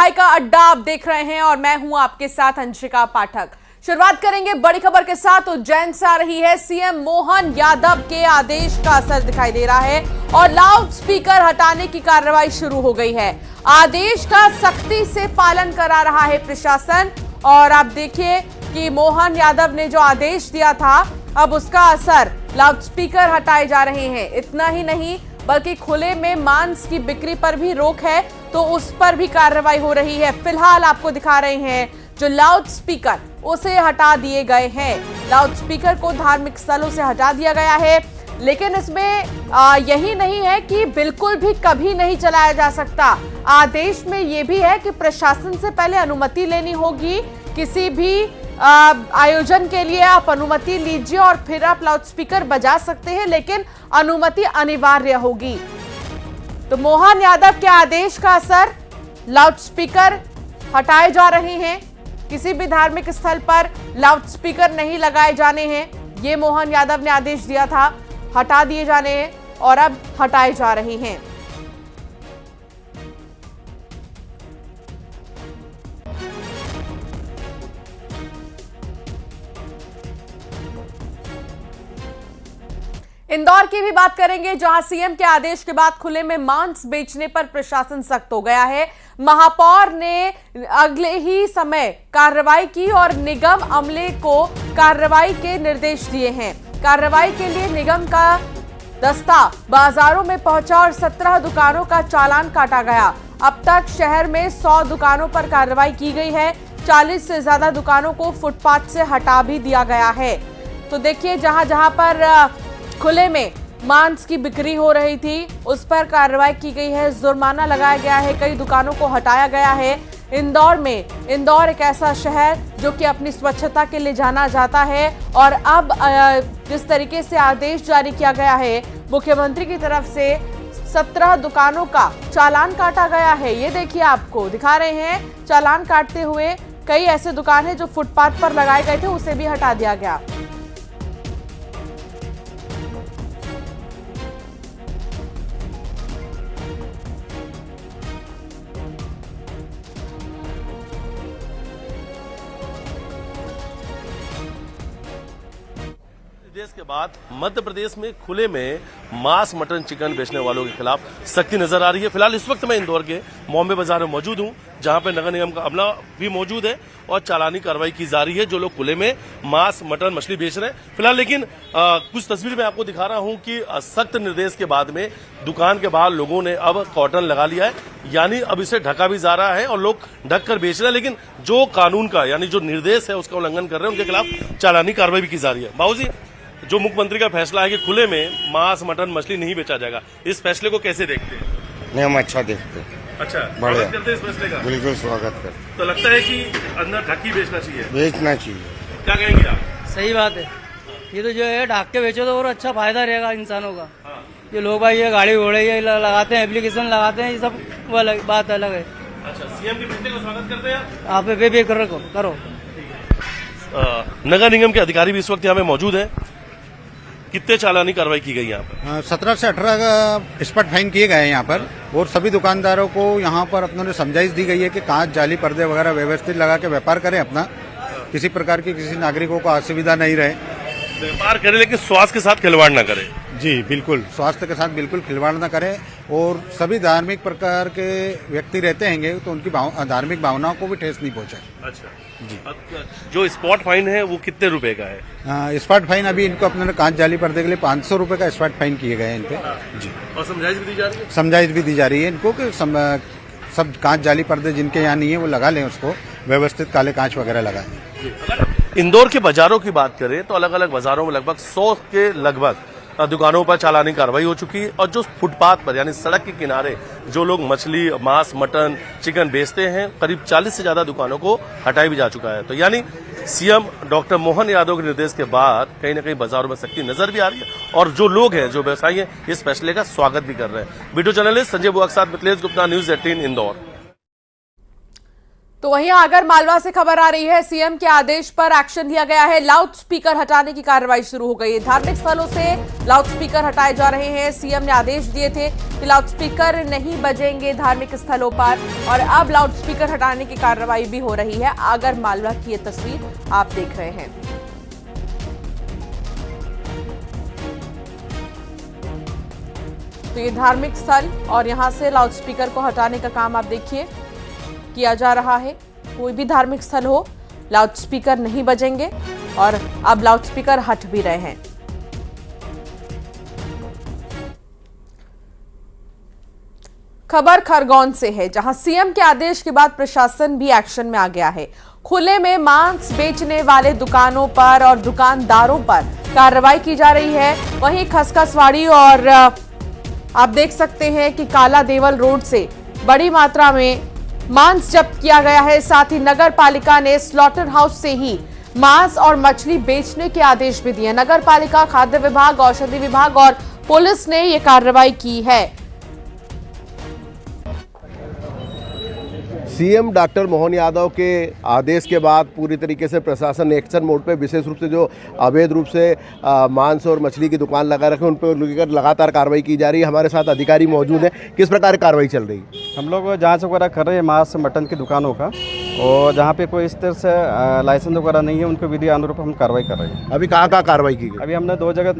पढ़ाई का अड्डा आप देख रहे हैं और मैं हूं आपके साथ अंशिका पाठक। शुरुआत करेंगे बड़ी खबर के साथ। उज्जैन से आ रही है। सीएम मोहन यादव के आदेश का असर दिखाई दे रहा है और लाउड स्पीकर हटाने की कार्रवाई शुरू हो गई है। आदेश का सख्ती से पालन करा रहा है प्रशासन और आप देखिए कि मोहन यादव ने जो आदेश दिया था अब उसका असर, लाउड स्पीकर हटाए जा रहे हैं। इतना ही नहीं बल्कि खुले में मांस की बिक्री पर भी रोक है तो उस पर भी कार्रवाई हो रही है। फिलहाल आपको दिखा रहे हैं जो लाउड स्पीकर उसे हटा दिए गए हैं। लाउड स्पीकर को धार्मिक स्थलों से हटा दिया गया है, लेकिन इसमें यही नहीं है कि बिल्कुल भी कभी नहीं चलाया जा सकता। आदेश में यह भी है कि प्रशासन से पहले अनुमति लेनी होगी। किसी भी आयोजन के लिए आप अनुमति लीजिए और फिर आप लाउड स्पीकर बजा सकते हैं, लेकिन अनुमति अनिवार्य होगी। तो मोहन यादव के आदेश का असर, लाउड स्पीकर हटाए जा रहे हैं। किसी भी धार्मिक स्थल पर लाउड स्पीकर नहीं लगाए जाने हैं। ये मोहन यादव ने आदेश दिया था, हटा दिए जाने हैं और अब हटाए जा रहे हैं। इंदौर की भी बात करेंगे, जहां सीएम के आदेश के बाद खुले में मांस बेचने पर प्रशासन सख्त हो गया है। महापौर ने अगले ही समय कार्रवाई की और निगम अमले को कार्रवाई के निर्देश दिए हैं। कार्रवाई के लिए निगम का दस्ता बाजारों में पहुंचा और 17 दुकानों का चालान काटा गया। अब तक शहर में 100 दुकानों पर कार्रवाई की गई है। 40 से ज्यादा दुकानों को फुटपाथ से हटा भी दिया गया है। तो देखिए, जहां जहां पर खुले में मांस की बिक्री हो रही थी उस पर कार्रवाई की गई है, जुर्माना लगाया गया है, कई दुकानों को हटाया गया है। इंदौर एक ऐसा शहर जो कि अपनी स्वच्छता के लिए जाना जाता है और अब जिस तरीके से आदेश जारी किया गया है मुख्यमंत्री की तरफ से, 17 दुकानों का चालान काटा गया है। ये देखिए, आपको दिखा रहे हैं चालान काटते हुए। कई ऐसे दुकान है जो फुटपाथ पर लगाए गए थे, उसे भी हटा दिया गया। देश के बाद मध्य प्रदेश में खुले में मांस, मटन, चिकन बेचने वालों के खिलाफ सख्ती नजर आ रही है। फिलहाल इस वक्त मैं इंदौर के बॉम्बे बाजार में मौजूद हूं, जहां पे नगर निगम का अमला भी मौजूद है और चालानी कार्रवाई की जा रही है जो लोग खुले में मांस, मटन, मछली बेच रहे हैं। फिलहाल लेकिन कुछ तस्वीर मैं आपको दिखा रहा हूं कि सख्त निर्देश के बाद में दुकान के बाहर लोगों ने अब कॉर्डन लगा लिया है, यानी अब इसे ढका भी जा रहा है और लोग ढक कर बेच रहे हैं। लेकिन जो कानून का यानी जो निर्देश है उसका उल्लंघन कर रहे हैं उनके खिलाफ चालानी कार्रवाई भी की जा रही है। बाबूजी, जो मुख्यमंत्री का फैसला है कि खुले में मांस, मटन, मछली नहीं बेचा जाएगा, इस फैसले को कैसे देखते हैं? नहीं, हम अच्छा देखते हैं। अच्छा, बढ़िया करते हैं इस फैसले का? बिल्कुल स्वागत करते। तो लगता है कि अंदर ढक ही बेचना चाहिए? बेचना चाहिए। क्या कहेंगे आप? सही बात है। ये तो जो है ढक के बेचो तो और अच्छा फायदा रहेगा इंसानों का। ये लोग भाई ये गाड़ी घोड़े ये लगाते हैं, एप्लीकेशन लगाते हैं, ये सब वो बात अलग है। अच्छा, सीएम के फैसले का स्वागत करते हैं आप? बेफिक्र करो। नगर निगम के अधिकारी भी इस वक्त यहाँ पे मौजूद है। कितने चालानी कार्रवाई की गई यहाँ पर? 17 से 18 स्पॉट फाइन किए गए हैं यहाँ पर और सभी दुकानदारों को यहाँ पर अपनों ने समझाइश दी गई है कि कांच, जाली, पर्दे वगैरह व्यवस्थित लगा के व्यापार करें अपना। किसी प्रकार की किसी नागरिकों को असुविधा नहीं रहे। व्यापार करें लेकिन स्वास्थ्य के साथ खिलवाड़ न करें। जी बिल्कुल, स्वास्थ्य के साथ बिल्कुल खिलवाड़ न करें और सभी धार्मिक प्रकार के व्यक्ति रहते हैं तो उनकी धार्मिक भावनाओं को भी ठेस नहीं पहुंचे। अच्छा जी। जो स्पॉट फाइन है वो कितने रुपए का है? स्पॉट फाइन अभी इनको अपने कांच, जाली, पर्दे के लिए 500 रुपए का स्पॉट फाइन किए गए हैं इन पे। जी। और समझाइश भी दी जा रही है? समझाइश भी दी जा रही है इनको कि सब कांच, जाली, पर्दे जिनके यहाँ नहीं है वो लगा लें, उसको व्यवस्थित काले कांच वगैरह लगाएं। इंदौर के बाजारों की बात करें तो अलग अलग बाजारों में लगभग 100 के लगभग दुकानों पर चालानी कार्रवाई हो चुकी है और जो फुटपाथ पर यानी सड़क के किनारे जो लोग मछली, मांस, मटन, चिकन बेचते हैं, करीब 40 से ज्यादा दुकानों को हटाया भी जा चुका है। तो यानी सीएम डॉक्टर मोहन यादव के निर्देश के बाद कहीं न कहीं बाजारों में सख्ती नजर भी आ रही है और जो लोग हैं, जो व्यवसायी हैं, इस फैसले का स्वागत भी कर रहे हैं। वीडियो जर्नलिस्ट संजय बुआ के साथ मिथिलेश गुप्ता, न्यूज 18 इंदौर। तो वहीं आगर मालवा से खबर आ रही है, सीएम के आदेश पर एक्शन लिया गया है। लाउड स्पीकर हटाने की कार्रवाई शुरू हो गई है। धार्मिक स्थलों से लाउड स्पीकर हटाए जा रहे हैं। सीएम ने आदेश दिए थे कि लाउड स्पीकर नहीं बजेंगे धार्मिक स्थलों पर, और अब लाउड स्पीकर हटाने की कार्रवाई भी हो रही है। आगर मालवा की ये तस्वीर आप देख रहे हैं। तो ये धार्मिक स्थल और यहां से लाउड स्पीकर को हटाने का काम आप देखिए किया जा रहा है। कोई भी धार्मिक स्थल हो, लाउड स्पीकर नहीं बजेंगे, और अब लाउड स्पीकर हट भी रहे हैं। खबर खरगोन से है, जहां सीएम के आदेश के बाद प्रशासन भी एक्शन में आ गया है। खुले में मांस बेचने वाले दुकानों पर और दुकानदारों पर कार्रवाई की जा रही है। वहीं खसखसवाड़ी और आप देख सकते हैं कि काला देवल रोड से बड़ी मात्रा में मांस जब्त किया गया है। साथ ही नगर पालिका ने स्लॉटर हाउस से ही मांस और मछली बेचने के आदेश भी दिए। नगर पालिका, खाद्य विभाग, औषधि विभाग और पुलिस ने यह कार्रवाई की है। सीएम डॉक्टर मोहन यादव के आदेश के बाद पूरी तरीके से प्रशासन एक्शन मोड पे, विशेष रूप से जो अवैध रूप से मांस और मछली की दुकान लगा रखे उन पर लेकर लगातार कार्रवाई की जा रही है। हमारे साथ अधिकारी मौजूद हैं। किस प्रकार की कार्रवाई चल रही है? हम लोग जांच वगैरह कर रहे हैं मांस मटन की दुकानों का, और जहाँ पे कोई इस तरह से लाइसेंस वगैरह नहीं है उनको विधि अनुरूप हम कार्रवाई कर रहे हैं। अभी कहाँ कार्रवाई की गई? अभी हमने 2 जगह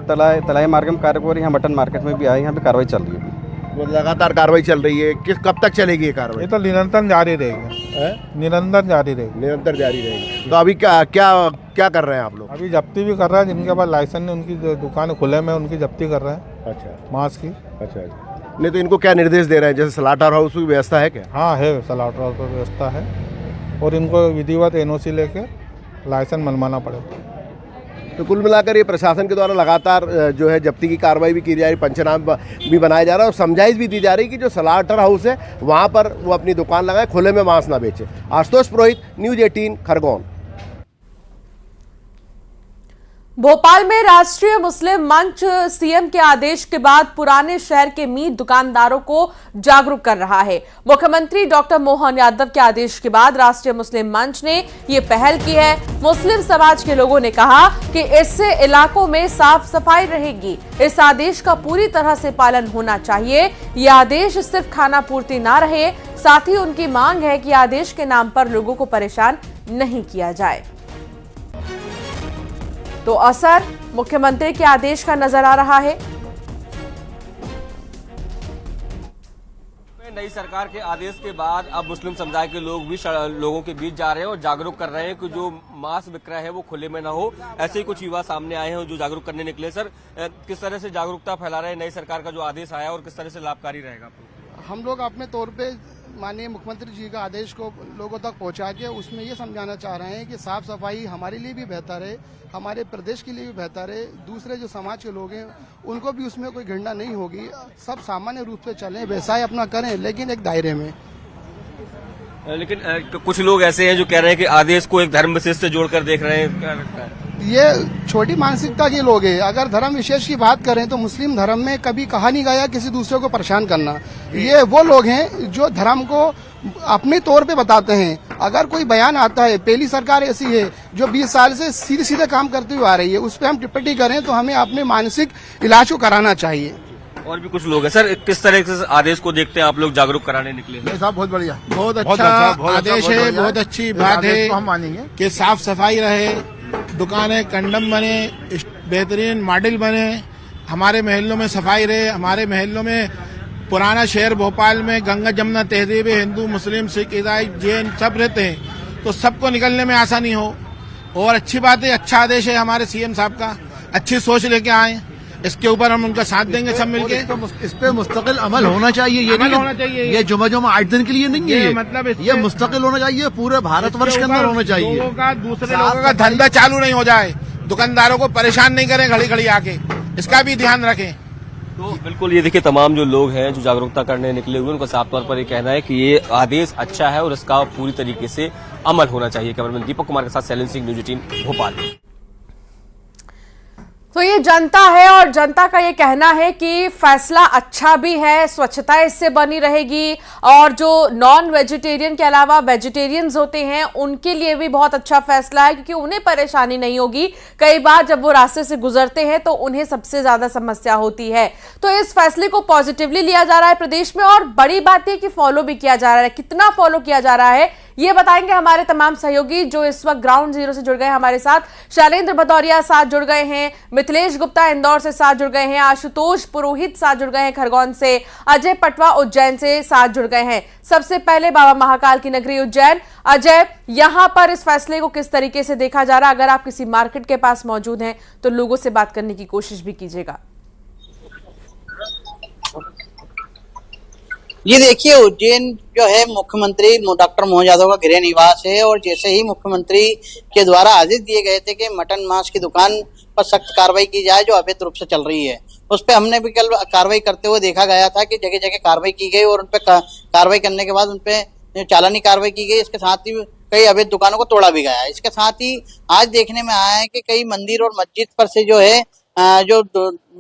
तलाई मार्गम कार्य यहाँ मटन मार्केट में भी आए, यहाँ पे कार्रवाई चल रही है। वो लगातार कार्रवाई चल रही है। कब तक चलेगी ये कार्रवाई? ये तो निरंतर जारी रहेगी, निरंतर जारी रहेगी। तो अभी क्या कर रहे हैं आप लोग? अभी जब्ती भी कर रहे हैं, जिनके पास लाइसेंस नहीं उनकी दुकान खुले में उनकी जब्ती कर रहे हैं। अच्छा, मांस की। अच्छा। नहीं तो इनको क्या निर्देश दे रहे हैं? जैसे स्लॉटर हाउस की व्यवस्था है क्या? हाँ है, स्लॉटर हाउस की व्यवस्था है, और इनको विधिवत NOC लेके लाइसेंस मनवाना पड़ेगा। तो कुल मिलाकर ये प्रशासन के द्वारा लगातार जो है जब्ती की कार्रवाई भी की जा रही, पंचनामा भी बनाया जा रहा है, और समझाइश भी दी जा रही कि जो स्लॉटर हाउस है वहाँ पर वो अपनी दुकान लगाए, खुले में मांस ना बेचे। आशुतोष पुरोहित, न्यूज़ 18 खरगोन। भोपाल में राष्ट्रीय मुस्लिम मंच सीएम के आदेश के बाद पुराने शहर के मीट दुकानदारों को जागरूक कर रहा है। मुख्यमंत्री डॉक्टर मोहन यादव के आदेश के बाद राष्ट्रीय मुस्लिम मंच ने ये पहल की है। मुस्लिम समाज के लोगों ने कहा कि इससे इलाकों में साफ सफाई रहेगी। इस आदेश का पूरी तरह से पालन होना चाहिए। ये आदेश सिर्फ खाना पूर्ति ना रहे, साथ ही उनकी मांग है कि आदेश के नाम पर लोगों को परेशान नहीं किया जाए। तो असर मुख्यमंत्री के आदेश का नजर आ रहा है। नई सरकार के आदेश के बाद अब मुस्लिम समुदाय के लोग भी लोगों के बीच जा रहे हैं और जागरूक कर रहे हैं कि जो मांस विक्रय है वो खुले में ना हो। ऐसे ही कुछ युवा सामने आए हैं जो जागरूक करने निकले। सर, किस तरह से जागरूकता फैला रहे हैं? नई सरकार का जो आदेश आया और किस तरह से लाभकारी रहेगा? हम लोग अपने तौर पे माननीय मुख्यमंत्री जी का आदेश को लोगों तक पहुंचा के उसमें ये समझाना चाह रहे हैं कि साफ सफाई हमारे लिए भी बेहतर है, हमारे प्रदेश के लिए भी बेहतर है, दूसरे जो समाज के लोग हैं उनको भी उसमें कोई घृणा नहीं होगी। सब सामान्य रूप से चलें, व्यवसाय अपना करें, लेकिन एक दायरे में। लेकिन कुछ लोग ऐसे हैं जो कह रहे हैं कि आदेश को एक धर्म विशेष से जोड़कर देख रहे हैं। क्या लगता है? ये छोटी मानसिकता के लोग हैं। अगर धर्म विशेष की बात करें तो मुस्लिम धर्म में कभी कहा नहीं गया किसी दूसरे को परेशान करना। ये वो लोग हैं जो धर्म को अपने तौर पे बताते हैं। अगर कोई बयान आता है, पहली सरकार ऐसी है जो 20 साल से सीधे सीधे काम करती हुई आ रही है, उस पर हम टिप्पणी करें तो हमें अपने मानसिक इलाज को कराना चाहिए। और भी कुछ लोग हैं। सर, किस तरह से आदेश को देखते हैं आप लोग जागरूक कराने निकले? साहब बहुत बढ़िया, बहुत अच्छा आदेश है, बहुत अच्छी बात है हम मानेंगे कि साफ सफाई रहे, दुकानें कंडम बने, बेहतरीन मॉडल बने, हमारे महलों में सफाई रहे। हमारे महलों में पुराना शहर भोपाल में गंगा जमुना तहजीब हिंदू मुस्लिम सिख ईसाई जैन सब रहते हैं, तो सबको निकलने में आसानी हो। और अच्छी बात है, अच्छा आदेश है हमारे सीएम साहब का, अच्छी सोच लेके आए। इसके ऊपर हम उनका साथ देंगे सब मिलके। इस पे मुस्तकिल अमल होना चाहिए। ये नहीं होना चाहिए ये जुमा 8 दिन के लिए नहीं है, मतलब ये मुस्तकिल होना चाहिए, पूरे भारतवर्ष के अंदर होना चाहिए। दूसरे लोगों का धंधा चालू नहीं हो जाए, दुकानदारों को परेशान नहीं करें घड़ी घड़ी आके, इसका भी ध्यान रखें। तो बिल्कुल ये देखिए, तमाम जो लोग हैं जो जागरूकता करने निकले हुए उनका साफ तौर पर ये कहना है कि ये आदेश अच्छा है और इसका पूरी तरीके से अमल होना चाहिए। कैमरामैन दीपक कुमार के साथ सैलन सिंह, न्यूज़ 18 भोपाल। तो ये जनता है और जनता का ये कहना है कि फैसला अच्छा भी है, स्वच्छता इससे बनी रहेगी और जो नॉन वेजिटेरियन के अलावा वेजिटेरियंस होते हैं उनके लिए भी बहुत अच्छा फैसला है, क्योंकि उन्हें परेशानी नहीं होगी। कई बार जब वो रास्ते से गुजरते हैं तो उन्हें सबसे ज्यादा समस्या होती है। तो इस फैसले को पॉजिटिवली लिया जा रहा है प्रदेश में, और बड़ी बात है कि फॉलो भी किया जा रहा है। कितना फॉलो किया जा रहा है ये बताएंगे हमारे तमाम सहयोगी जो इस वक्त ग्राउंड जीरो से जुड़ गए हैं हमारे साथ। शैलेंद्र भदौरिया साथ जुड़ गए हैं, मिथिलेश गुप्ता इंदौर से साथ जुड़ गए हैं, आशुतोष पुरोहित साथ जुड़ गए हैं खरगोन से, अजय पटवा उज्जैन से साथ जुड़ गए हैं। सबसे पहले बाबा महाकाल की नगरी उज्जैन, अजय, यहां पर इस फैसले को किस तरीके से देखा जा रहा है? अगर आप किसी मार्केट के पास मौजूद हैं तो लोगों से बात करने की कोशिश भी कीजिएगा। ये देखिए, उज्जैन जो है मुख्यमंत्री डॉक्टर मोहन यादव का गृह निवास है, और जैसे ही मुख्यमंत्री के द्वारा आदेश दिए गए थे कि मटन मांस की दुकान पर सख्त कार्रवाई की जाए जो अवैध रूप से चल रही है, उस पर हमने भी कल कार्रवाई करते हुए देखा गया था कि जगह जगह कार्रवाई की गई, और उन पर कार्रवाई करने के बाद उन पर चालानी कार्रवाई की गई। इसके साथ ही कई अवैध दुकानों को तोड़ा भी गया। इसके साथ ही आज देखने में आया है कि कई मंदिर और मस्जिद पर से जो है जो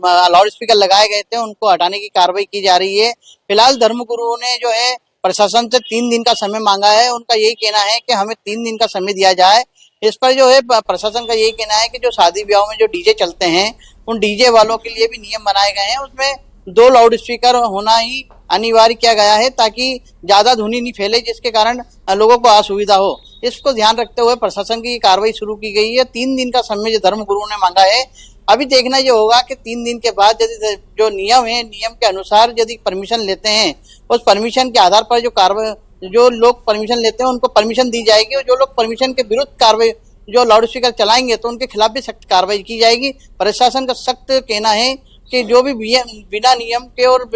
लाउड स्पीकर लगाए गए थे उनको हटाने की कार्रवाई की जा रही है। फिलहाल धर्मगुरुओं ने जो है प्रशासन से 3 दिन का समय मांगा है। उनका यही कहना है कि हमें 3 दिन का समय दिया जाए। इस पर जो है प्रशासन का यही कहना है कि जो शादी ब्याह में जो डीजे चलते हैं उन डीजे वालों के लिए भी नियम बनाए गए हैं, उसमें 2 लाउड स्पीकर होना ही अनिवार्य किया गया है ताकि ज्यादा ध्वनि नहीं फैले, जिसके कारण लोगों को असुविधा हो। इसको ध्यान रखते हुए प्रशासन की कार्रवाई शुरू की गई है। 3 दिन का समय जो धर्मगुरुओं ने मांगा है। अभी देखना ये होगा कि 3 दिन के बाद यदि जो नियम है, नियम के अनुसार यदि परमिशन लेते हैं, उस परमिशन के आधार पर जो कार्रवाई, जो लोग परमिशन लेते हैं उनको परमिशन दी जाएगी, और जो लोग परमिशन के विरुद्ध कार्रवाई जो लाउड स्पीकर चलाएंगे तो उनके खिलाफ भी सख्त कार्रवाई की जाएगी। प्रशासन का सख्त कहना है कि जो भी बिना नियम के और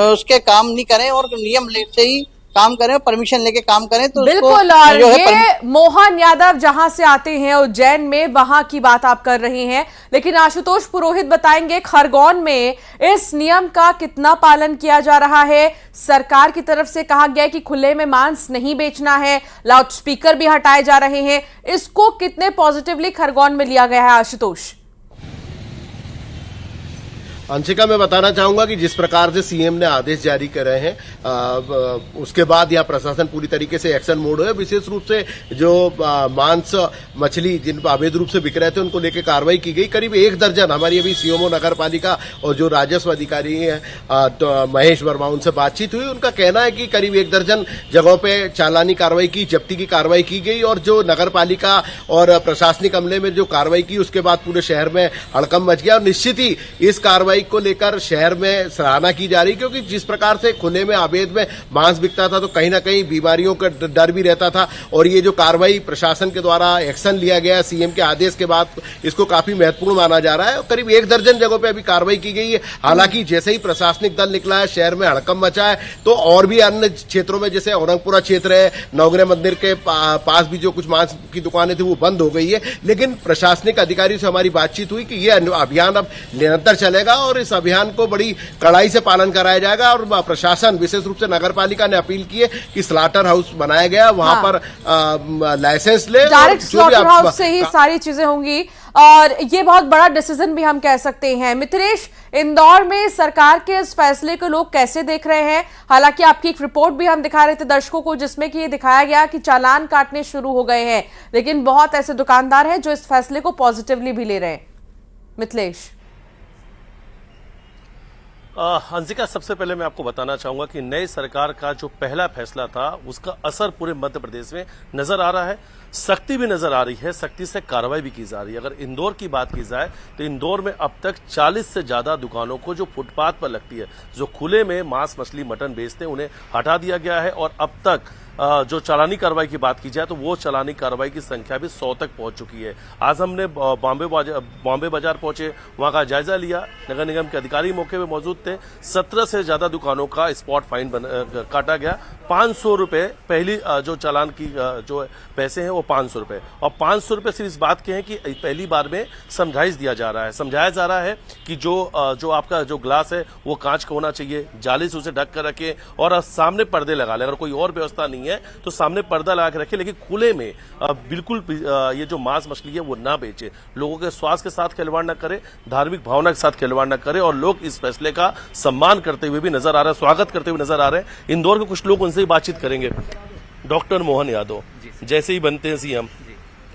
उसके काम नहीं करें और नियम से ही काम करें, परमिशन लेके काम करें तो बिल्कुल। और ये मोहन यादव जहां से आते हैं उज्जैन में, वहां की बात आप कर रहे हैं, लेकिन आशुतोष पुरोहित बताएंगे खरगोन में इस नियम का कितना पालन किया जा रहा है। सरकार की तरफ से कहा गया है कि खुले में मांस नहीं बेचना है, लाउड स्पीकर भी हटाए जा रहे हैं, इसको कितने पॉजिटिवली खरगोन में लिया गया है आशुतोष? अंशिका, मैं बताना चाहूंगा कि जिस प्रकार से सीएम ने आदेश जारी करे हैं उसके बाद यहाँ प्रशासन पूरी तरीके से एक्शन मोड है। विशेष रूप से जो मांस मछली जिन अवैध रूप से बिक रहे थे उनको लेकर कार्रवाई की गई। करीब 1 दर्जन, हमारी अभी सीएमओ नगर पालिका और जो राजस्व अधिकारी हैं तो महेश वर्मा, उनसे बातचीत हुई। उनका कहना है कि करीब 1 दर्जन जगहों पर चालानी कार्रवाई की, जब्ती की कार्रवाई की गई, और जो नगर पालिका और प्रशासनिक अमले में जो कार्रवाई की उसके बाद पूरे शहर में हड़कंप मच गया। और निश्चित ही इस कार्रवाई को लेकर शहर में सराहना की जा रही, क्योंकि जिस प्रकार से खुले में अवैध में मांस बिकता था तो कहीं ना कहीं बीमारियों का डर भी रहता था, और ये जो कार्रवाई प्रशासन के द्वारा एक्शन लिया गया सीएम के आदेश के बाद, इसको काफी महत्वपूर्ण माना जा रहा है। करीब 1 दर्जन जगहों पे अभी कार्रवाई की गई है। हालांकि जैसे ही प्रशासनिक दल निकला है, शहर में हड़कंप मचा है, तो और भी अन्य क्षेत्रों में जैसे औरंगपुरा क्षेत्र है, नवग्रह मंदिर के पास भी जो कुछ मांस की दुकानें थी वो बंद हो गई है। लेकिन प्रशासनिक अधिकारियों से हमारी बातचीत हुई कि यह अभियान अब निरंतर चलेगा और इस अभियान को बड़ी कड़ाई से पालन कराया जाएगा। और प्रशासन, विशेष रूप से नगर पालिका ने अपील की है कि स्लॉटर हाउस बनाया गया, वहां पर लाइसेंस ले, डायरेक्ट स्लॉटर हाउस से ही सारी चीजें होंगी, और ये बहुत बड़ा डिसीजन भी हम कह सकते हैं। मिथिलेश, इंदौर में सरकार के इस फैसले को लोग कैसे देख रहे हैं? हालांकि आपकी एक रिपोर्ट भी हम दिखा रहे थे दर्शकों को जिसमें कि ये दिखाया गया कि चालान काटने शुरू हो गए हैं, लेकिन बहुत ऐसे दुकानदार हैं जो इस फैसले को पॉजिटिवली भी ले रहे हैं। मिथिलेश। हंसिका, सबसे पहले मैं आपको बताना चाहूंगा कि नई सरकार का जो पहला फैसला था उसका असर पूरे मध्य प्रदेश में नजर आ रहा है। सख्ती भी नजर आ रही है, सख्ती से कार्रवाई भी की जा रही है। अगर इंदौर की बात की जाए तो इंदौर में अब तक 40 से ज्यादा दुकानों को जो फुटपाथ पर लगती है, जो खुले में मांस मछली मटन बेचते हैं, उन्हें हटा दिया गया है। और अब तक जो चालानी कार्रवाई की बात की जाए तो वो चालानी कार्रवाई की संख्या भी 100 तक पहुंच चुकी है। आज हमने बॉम्बे बाजार पहुंचे, वहां का जायजा लिया। नगर निगम के अधिकारी मौके पे मौजूद थे। 17 से ज्यादा दुकानों का स्पॉट फाइन काटा गया। 500 रुपए पहली जो चालान की जो पैसे हैं वो 500 रुपए, और 500 रुपए सिर्फ इस बात के हैं कि पहली बार में समझाइश दिया जा रहा है, समझाया जा रहा है कि जो आपका जो ग्लास है वो कांच का होना चाहिए, जाली से उसे ढक कर रखें और सामने पर्दे लगा लें। अगर कोई और व्यवस्था नहीं नहीं है तो सामने पर्दा लगा के रखे, लेकिन खुले में बिल्कुल ये जो मांस मछली है वो ना बेचे, लोगों के स्वास्थ्य के साथ खिलवाड़ न करे, धार्मिक भावना के साथ खिलवाड़ न करे। और लोग इस फैसले का सम्मान करते हुए भी नजर आ रहे हैं, स्वागत करते हुए नजर आ रहे हैं। इंदौर के कुछ लोग, उनसे ही बातचीत करेंगे। डॉक्टर मोहन यादव, जैसे ही बनते हैं सीएम,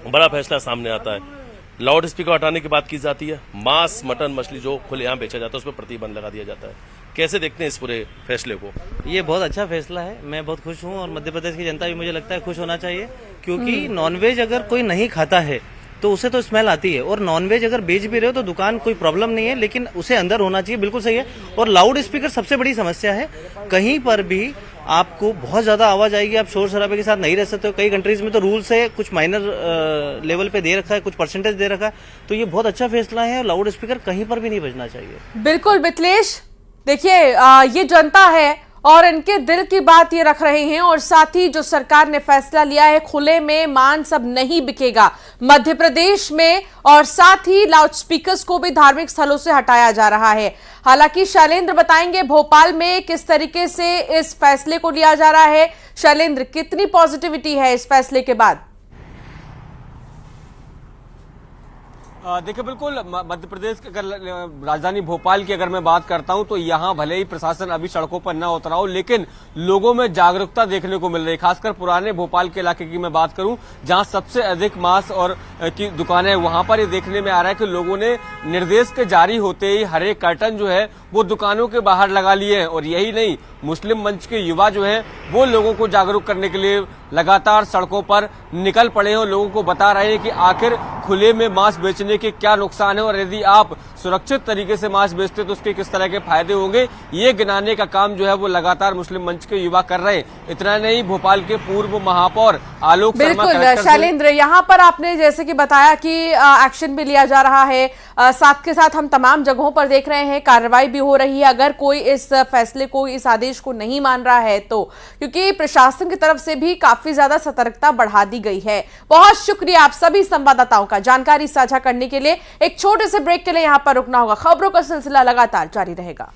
बड़ा फैसला सामने आता है, लाउड स्पीकर हटाने की बात की जाती है, मांस मटन मछली जो खुलेआम बेचा जाता है उस पर प्रतिबंध लगा दिया जाता है। कैसे देखते हैं इस पूरे फैसले को? ये बहुत अच्छा फैसला है, मैं बहुत खुश हूँ और मध्य प्रदेश की जनता भी मुझे लगता है खुश होना चाहिए, क्योंकि नॉनवेज अगर कोई नहीं खाता है तो उसे तो स्मेल आती है, और नॉनवेज अगर बेच भी रहे हो तो दुकान कोई प्रॉब्लम नहीं है, लेकिन उसे अंदर होना चाहिए, बिल्कुल सही है। और लाउड स्पीकर सबसे बड़ी समस्या है, कहीं पर भी आपको बहुत ज्यादा आवाज आएगी, आप शोर शराबे के साथ नहीं रह सकते हो। कई कंट्रीज में तो रूल्स है, कुछ माइनर लेवल पे दे रखा है, कुछ परसेंटेज दे रखा है, तो ये बहुत अच्छा फैसला है। लाउड स्पीकर कहीं पर भी नहीं बजना चाहिए। बिल्कुल मिथिलेश, देखिए ये जनता है और इनके दिल की बात ये रख रहे हैं, और साथ ही जो सरकार ने फैसला लिया है खुले में मांस अब नहीं बिकेगा मध्य प्रदेश में, और साथ ही लाउड स्पीकर्स को भी धार्मिक स्थलों से हटाया जा रहा है। हालांकि शैलेंद्र बताएंगे भोपाल में किस तरीके से इस फैसले को लिया जा रहा है। शैलेंद्र, कितनी पॉजिटिविटी है इस फैसले के बाद? देखिए, बिल्कुल मध्य प्रदेश के, अगर राजधानी भोपाल की अगर मैं बात करता हूं तो यहाँ भले ही प्रशासन अभी सड़कों पर न उतरा हो, लेकिन लोगों में जागरूकता देखने को मिल रही है। खासकर पुराने भोपाल के इलाके की मैं बात करूं, जहां सबसे अधिक मांस और की दुकानें, वहां पर ये देखने में आ रहा है कि लोगों ने निर्देश के जारी होते ही हरे कर्टन जो है वो दुकानों के बाहर लगा लिए हैं। और यही नहीं, मुस्लिम मंच के युवा जो हैं वो लोगों को जागरूक करने के लिए लगातार सड़कों पर निकल पड़े हैं और लोगों को बता रहे हैं कि आखिर खुले में मांस बेचने के क्या नुकसान है, और यदि आप सुरक्षित तरीके से मांस बेचते तो उसके किस तरह के फायदे होंगे, ये गिनाने का काम जो है वो लगातार मुस्लिम मंच के युवा कर रहे हैं। इतना नहीं, भोपाल के पूर्व महापौर आलोक शर्मा, बिल्कुल शैलेंद्र, यहाँ पर आपने जैसे कि बताया कि एक्शन भी लिया जा रहा है, साथ के साथ हम तमाम जगहों पर देख रहे हैं कार्रवाई भी हो रही है अगर कोई इस फैसले को, इस आदेश को नहीं मान रहा है तो, क्योंकि प्रशासन की तरफ से भी काफी ज्यादा सतर्कता बढ़ा दी गई है। बहुत शुक्रिया आप सभी संवाददाताओं का जानकारी साझा करने के लिए। एक छोटे से ब्रेक के लिए यहां पर रुकना होगा, खबरों का सिलसिला लगातार जारी रहेगा।